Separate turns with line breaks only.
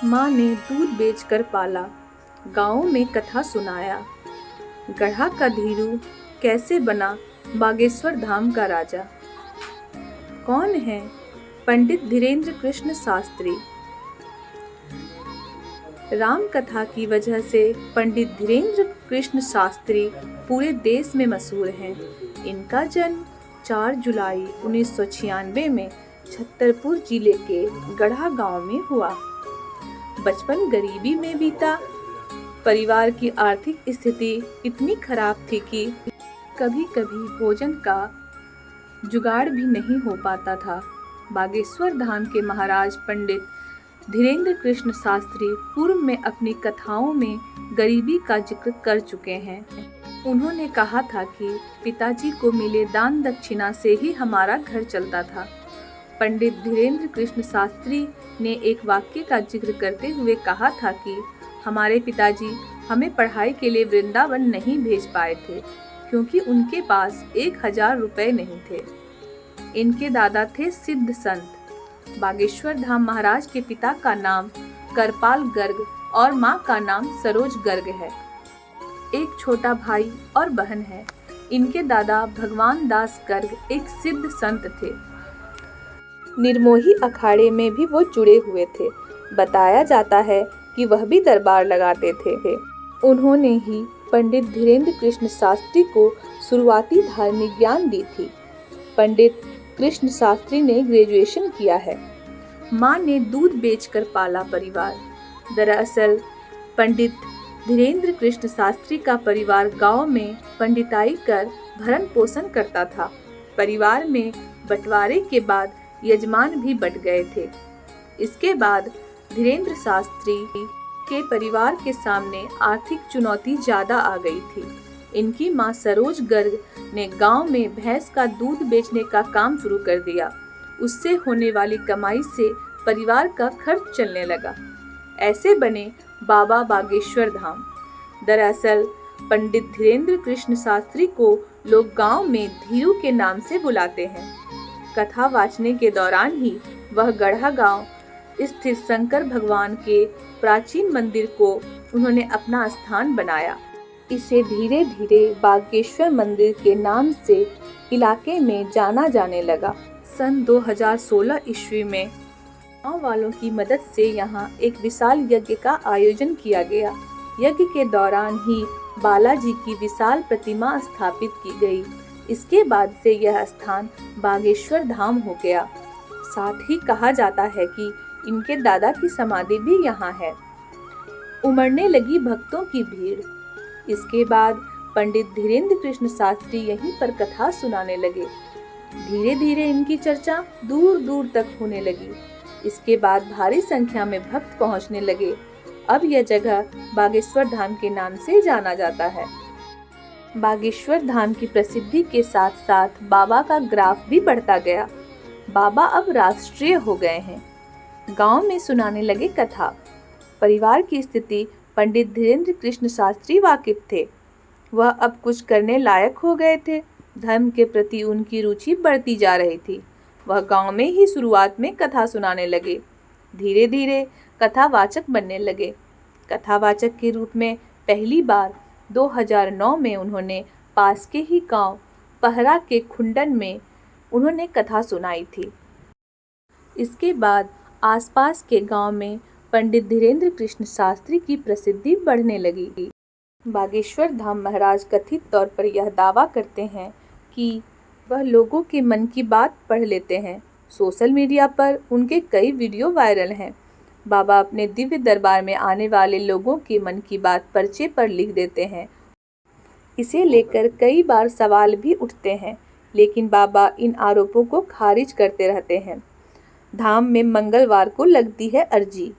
माँ ने दूध बेचकर पाला, गाँव में कथा सुनाया। गढ़ा का धीरू कैसे बना बागेश्वर धाम का राजा। कौन है पंडित धीरेन्द्र कृष्ण शास्त्री। राम कथा की वजह से पंडित धीरेन्द्र कृष्ण शास्त्री पूरे देश में मशहूर हैं। इनका जन्म 4 जुलाई 1996 में छतरपुर जिले के गढ़ा गांव में हुआ। बचपन गरीबी में बीता। परिवार की आर्थिक स्थिति इतनी खराब थी कि कभी-कभी भोजन का जुगाड़ भी नहीं हो पाता था। बागेश्वर धाम के महाराज पंडित धीरेन्द्र कृष्ण शास्त्री पूर्व में अपनी कथाओं में गरीबी का जिक्र कर चुके हैं। उन्होंने कहा था कि पिताजी को मिले दान दक्षिणा से ही हमारा घर चलता था। पंडित धीरेन्द्र कृष्ण शास्त्री ने एक वाक्य का जिक्र करते हुए कहा था कि हमारे पिताजी हमें पढ़ाई के लिए वृंदावन नहीं भेज पाए थे क्योंकि उनके पास 1000 रुपए नहीं थे। इनके दादा थे सिद्ध संत। बागेश्वर धाम महाराज के पिता का नाम करपाल गर्ग और माँ का नाम सरोज गर्ग है। एक छोटा भाई और बहन है। इनके दादा भगवान दास गर्ग एक सिद्ध संत थे। निर्मोही अखाड़े में भी वो जुड़े हुए थे। बताया जाता है कि वह भी दरबार लगाते थे। उन्होंने ही पंडित धीरेन्द्र कृष्ण शास्त्री को शुरुआती धार्मिक ज्ञान दी थी। पंडित कृष्ण शास्त्री ने ग्रेजुएशन किया है। माँ ने दूध बेचकर पाला परिवार। दरअसल पंडित धीरेन्द्र कृष्ण शास्त्री का परिवार गांव में पंडिताई कर भरण पोषण करता था। परिवार में बंटवारे के बाद यजमान भी बट गए थे। इसके बाद धीरेन्द्र शास्त्री के परिवार के सामने आर्थिक चुनौती ज्यादा आ गई थी। इनकी मां सरोज गर्ग ने गांव में भैंस का दूध बेचने का काम शुरू कर दिया। उससे होने वाली कमाई से परिवार का खर्च चलने लगा। ऐसे बने बाबा बागेश्वर धाम। दरअसल पंडित धीरेन्द्र कृष्ण शास्त्री को लोग गांव में धीरू के नाम से बुलाते हैं। कथा वाचने के दौरान ही वह गढ़ा गांव स्थित शंकर भगवान के प्राचीन मंदिर को उन्होंने अपना स्थान बनाया। इसे धीरे धीरे बागेश्वर मंदिर के नाम से इलाके में जाना जाने लगा। सन 2016 ईस्वी में गाँव वालों की मदद से यहाँ एक विशाल यज्ञ का आयोजन किया गया। यज्ञ के दौरान ही बालाजी की विशाल प्रतिमा स्थापित की गई। इसके बाद से यह स्थान बागेश्वर धाम हो गया। साथ ही कहा जाता है कि इनके दादा की समाधि भी यहाँ है। उमड़ने लगी भक्तों की भीड़। इसके बाद पंडित धीरेन्द्र कृष्ण शास्त्री यहीं पर कथा सुनाने लगे। धीरे धीरे इनकी चर्चा दूर दूर तक होने लगी। इसके बाद भारी संख्या में भक्त पहुँचने लगे। अब यह जगह बागेश्वर धाम के नाम से जाना जाता है। बागेश्वर धाम की प्रसिद्धि के साथ साथ बाबा का ग्राफ भी बढ़ता गया। बाबा अब राष्ट्रीय हो गए हैं। गांव में सुनाने लगे कथा। परिवार की स्थिति पंडित धीरेन्द्र कृष्ण शास्त्री वाकिफ थे। वह अब कुछ करने लायक हो गए थे। धर्म के प्रति उनकी रुचि बढ़ती जा रही थी। वह गांव में ही शुरुआत में कथा सुनाने लगे। धीरे धीरे कथावाचक बनने लगे। कथावाचक के रूप में पहली बार 2009 में उन्होंने पास के ही गांव पहरा के खुंडन में उन्होंने कथा सुनाई थी। इसके बाद आसपास के गांव में पंडित धीरेन्द्र कृष्ण शास्त्री की प्रसिद्धि बढ़ने लगी। बागेश्वर धाम महाराज कथित तौर पर यह दावा करते हैं कि वह लोगों के मन की बात पढ़ लेते हैं। सोशल मीडिया पर उनके कई वीडियो वायरल हैं। बाबा अपने दिव्य दरबार में आने वाले लोगों के मन की बात पर्चे पर लिख देते हैं। इसे लेकर कई बार सवाल भी उठते हैं, लेकिन बाबा इन आरोपों को खारिज करते रहते हैं। धाम में मंगलवार को लगती है अर्जी।